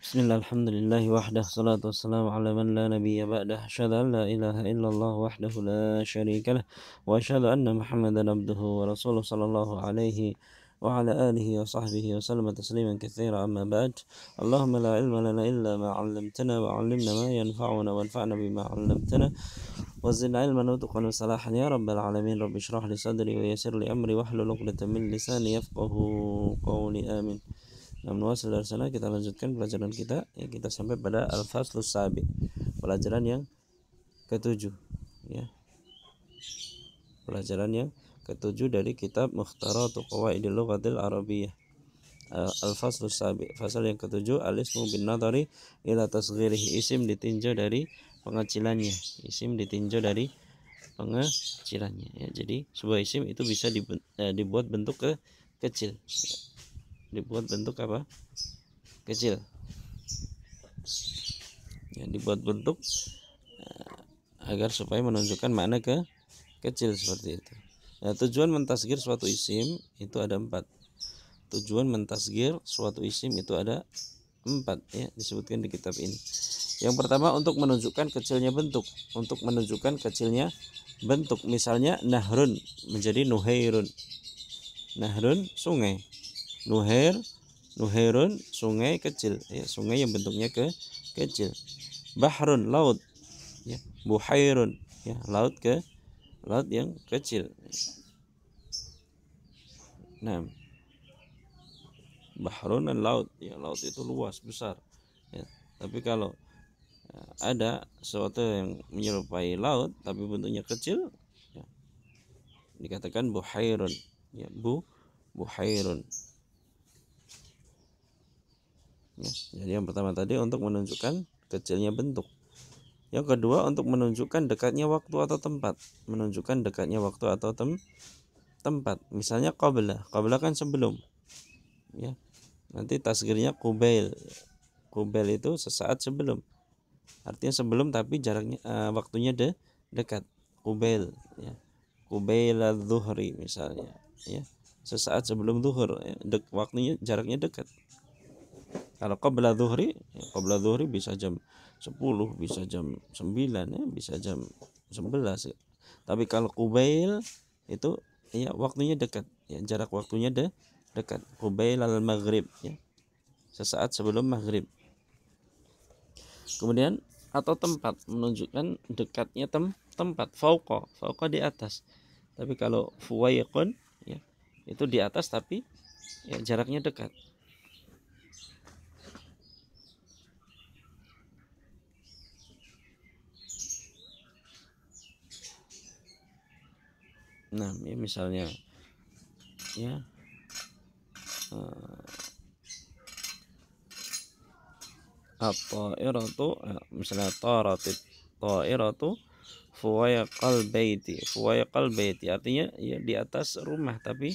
Bismillah, alhamdulillahi wahdah, salatu wassalamu ala man la nabiyya ba'dah. Asyhadu an la ilaha illallah wahdahu la syarikalah wa asyhadu anna Muhammadan abduhu wa rasuluh sallallahu alaihi wa ala alihi wa sahbihi wa sallama tasliman katsira, amma ba'd. Allahumma la ilma lana illa ma 'allamtana wa 'allimna ma yanfa'una wanfa'na bima 'allamtana wa zidna ilman wa tuqan wa salahan ya rabbal alamin. Rabbi shrah li sadri wa yassir li amri wahlul 'uqdatam min lisani yafqahu qawli. Amin. Namun dari sana kita lanjutkan pelajaran kita, ya, kita sampai pada al-faslus sabi, pelajaran yang ketujuh, ya. Pelajaran yang ketujuh dari kitab Mukhtaratu Qawaidil Lughatil Arabiyyah. Al-faslus sabi, fasal yang ketujuh, al-ismu bin nadhari ila tasghirihi, isim ditinjau dari pengecilannya, isim ditinjau dari pengecilannya, ya. Jadi sebuah isim itu bisa dibuat bentuk kecil, ya. Dibuat bentuk apa? Kecil, ya, dibuat bentuk agar supaya menunjukkan makna kecil seperti itu. Nah, tujuan mentasghir suatu isim itu ada 4. Tujuan mentasghir suatu isim itu ada 4, ya, disebutkan di kitab ini. Yang pertama, untuk menunjukkan kecilnya bentuk, untuk menunjukkan kecilnya bentuk. Misalnya nahrun menjadi nuhairun. Nahrun sungai, nuhairun sungai kecil, ya, sungai yang bentuknya kecil. Bahrun laut, ya, buhairun, ya, laut yang kecil. Nah, bahrun dan laut, ya, laut itu luas besar, ya. Tapi kalau ada sesuatu yang menyerupai laut tapi bentuknya kecil, ya, dikatakan buhairun, ya, buhairun. Ya, jadi yang pertama tadi untuk menunjukkan kecilnya bentuk. Yang kedua, untuk menunjukkan dekatnya waktu atau tempat. Menunjukkan dekatnya waktu atau tempat. Misalnya qabla kan sebelum, ya. Nanti tasghirnya qubail. Qubail itu sesaat sebelum. Artinya sebelum tapi jaraknya waktunya dekat. Qubail, ya. Qubail adz-dzuhri misalnya, ya. Sesaat sebelum zuhur, ya. Waktunya jaraknya dekat. Kalau qabla zuhri, ya, qabla zuhri bisa jam 10, bisa jam 9, ya, bisa jam 11. Ya. Tapi kalau qubail itu, ya, waktunya dekat, ya, jarak waktunya dekat. Qubail al-maghrib, ya, sesaat sebelum maghrib. Kemudian atau tempat, menunjukkan dekatnya tempat. Fauqa di atas. Tapi kalau fuwaiqun, ya, itu di atas tapi, ya, jaraknya dekat. Nah, ya, misalnya, ya, at-ta'iratu, misalnya ta'iratu fuwaiqal baiti, artinya, ya, di atas rumah tapi,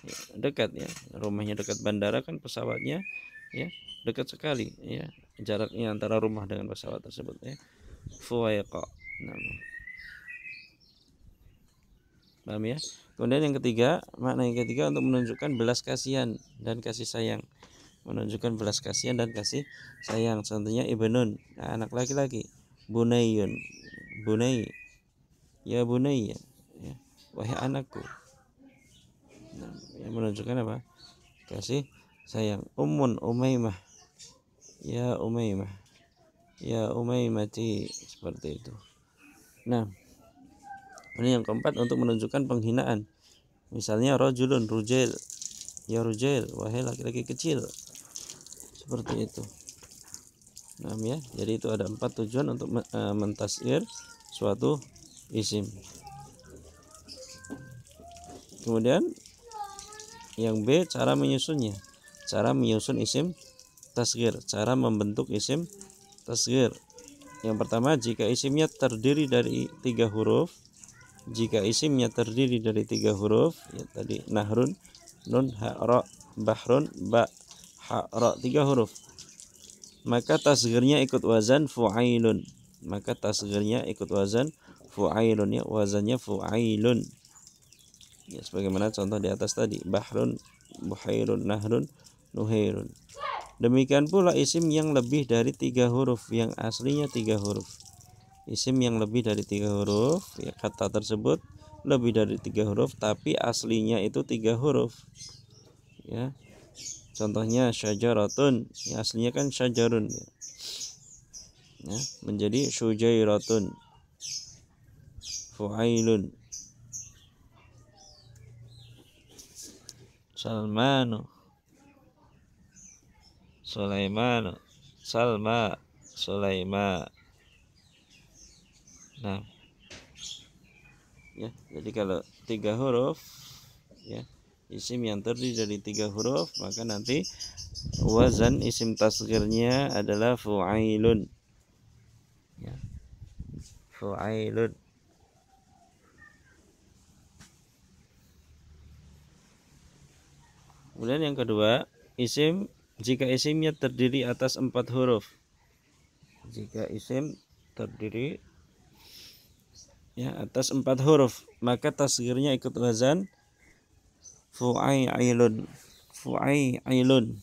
ya, dekat, ya. Rumahnya dekat bandara kan pesawatnya, ya, dekat sekali, ya, jaraknya antara rumah dengan pesawat tersebut, ya. Fuwaiqa. Nah, paham, ya? Kemudian yang ketiga, makna yang ketiga untuk menunjukkan belas kasihan dan kasih sayang. Menunjukkan belas kasihan dan kasih sayang. Contohnya ibnun, nah, anak laki-laki. Bunayun, bunay, ya bunayya, ya, wahai anakku. Nah, yang menunjukkan apa? Kasih sayang. Ummun, umaymah, ya umaymah, ya umaymati, seperti itu. Nah, ini yang keempat, untuk menunjukkan penghinaan. Misalnya rajulun, rujail, ya rujail, wahai laki-laki kecil, seperti itu. Nah, ya, jadi itu ada 4 tujuan untuk mentasghir suatu isim. Kemudian yang B, cara menyusunnya. Cara menyusun isim tasghir, cara membentuk isim tasghir. Yang pertama, jika isimnya terdiri dari 3 huruf. Jika isimnya terdiri dari 3 huruf, ya, tadi nahrun, nun, ha, ra, bahrun, ba, ha, ra, 3 huruf, maka tasghirnya ikut wazan fu'ailun. Maka tasghirnya ikut wazan fu'ailun, ya, wazannya fu'ailun. Ya, sebagaimana contoh di atas tadi, bahrun, buhairun, nahrun, nuhairun. Demikian pula isim yang lebih dari 3 huruf, yang aslinya 3 huruf. Isim yang lebih dari 3 huruf, ya kata tersebut lebih dari 3 huruf tapi aslinya itu 3 huruf. Ya. Contohnya syajaratun, ya aslinya kan syajarun, ya. Ya, menjadi syujairatun, fuailun, salmanu, sulaimanu, salma, sulaima. Nah, ya, jadi kalau 3 huruf, ya, isim yang terdiri dari 3 huruf, maka nanti wazan isim tasghirnya adalah fu'ailun, ya, fu'ailun. Kemudian yang kedua, isim jika isimnya terdiri atas 4 huruf. Jika isim terdiri, ya, atas 4 huruf, maka tasghirnya ikut wazan fu'ailun, fu'ailun.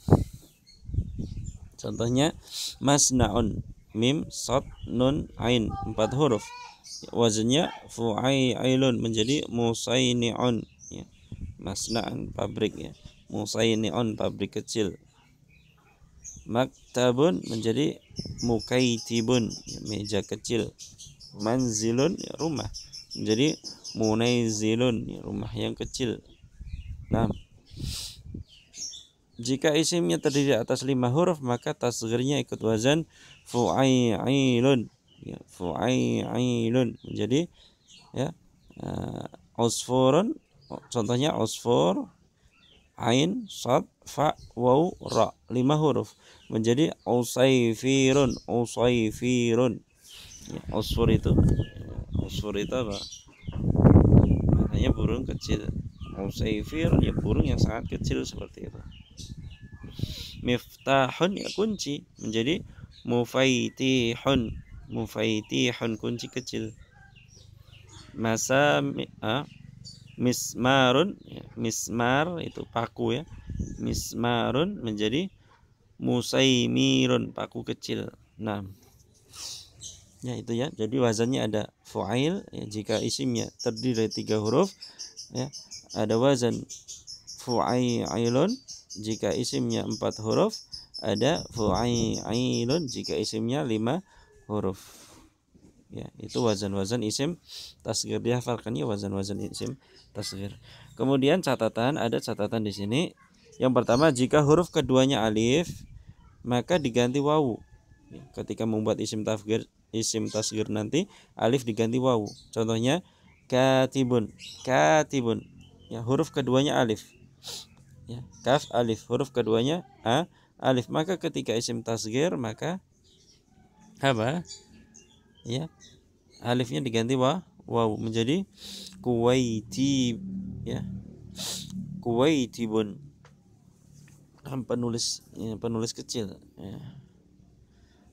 Contohnya masnaun, mim, shad, nun, ain, 4 huruf. Wazannya fu'ailun menjadi musaini'un, ya. Masna'an pabrik, ya. Musaini'un pabrik kecil. Maktabun menjadi mukaitibun, ya, meja kecil. Manzilun, ya, rumah, menjadi munaizilun, ya, rumah yang kecil. Nah, jika isimnya terdiri atas 5 huruf, maka tasghirnya ikut wazan fu'ailun, ya, fu'ailun menjadi, ya, usfurun. Contohnya usfur, ain, shad, fa, waw, ra, 5 huruf menjadi usaifirun, usaifirun. Ya, usfur itu apa? Maknanya burung kecil. Usaifir, ya, burung yang sangat kecil seperti itu. Miftahun, ya, kunci, menjadi mufaitihun, mufaitihun, kunci kecil. Mismarun, ya, mismar itu paku, ya. Mismarun menjadi musaimirun, paku kecil. Nah, ya itu, ya. Jadi wazannya ada fu'ail, ya, jika isimnya terdiri dari 3 huruf, ya, ada wazan fu'ailun. Jika isimnya 4 huruf, ada fu'ailun. Jika isimnya 5 huruf, ya, itu wazan-wazan isim tasghir. Dihafalkan, ya, wazan-wazan isim tasghir. Kemudian ada catatan di sini. Yang pertama, jika huruf keduanya alif, maka diganti wawu. Ya, ketika membuat isim tasghir nanti alif diganti wawu. Contohnya katibun, katibun, ya, huruf keduanya alif, ya, kaf alif, huruf keduanya alif, maka ketika isim tasghir maka apa, ya, alifnya diganti wawu menjadi kuwaiti, ya, kuwaitibun. Penulis, ya, penulis kecil, ya,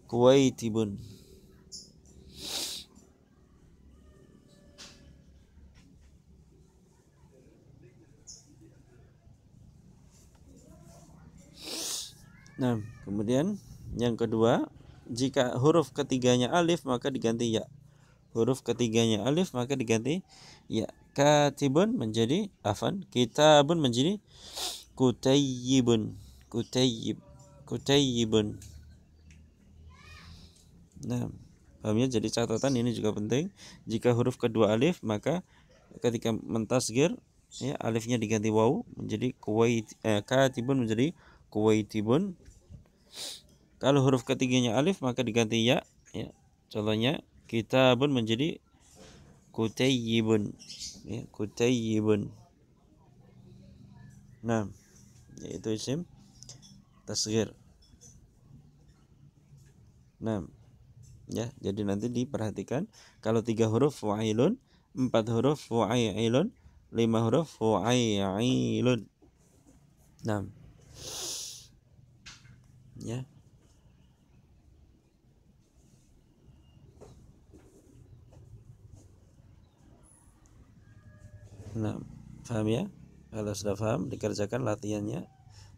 kuwaitibun. Nah, kemudian yang kedua, jika huruf ketiganya alif maka diganti ya. Huruf ketiganya alif maka diganti ya. Katibun menjadi kitabun menjadi kutayyibun, kutayyibun. Nah, pahamnya. Jadi catatan ini juga penting. Jika huruf kedua alif maka ketika mentasghir, ya, alifnya diganti wawu menjadi katibun menjadi kuwaitibun. Kalau huruf ketiganya alif maka diganti ya, ya. Contohnya kitabun menjadi kutayyibun, ya, kutayyibun. Nah, yaitu isim tasghir. Nah, ya, jadi nanti diperhatikan kalau 3 huruf fu'ailun, 4 huruf fu'ailun, 5 huruf fu'ailun. Nah, ya. Nah, paham, ya? Kalau sudah paham, dikerjakan latihannya.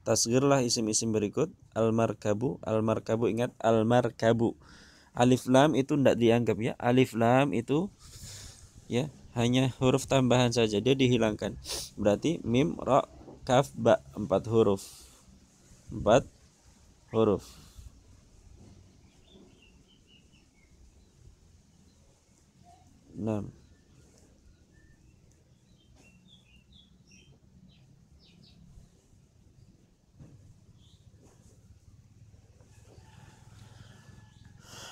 Tasghirlah isim-isim berikut. Al-markabu, al-markabu, ingat al-markabu. Alif lam itu tidak dianggap ya. Alif lam itu ya hanya huruf tambahan saja, dia dihilangkan. Berarti mim, ra, kaf, ba, 4 huruf. 4 huruf. Nah,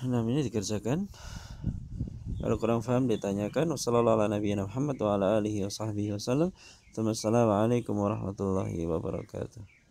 ini dikerjakan. Kalau kurang paham ditanyakan. Wassalamualaikum warahmatullahi wabarakatuh.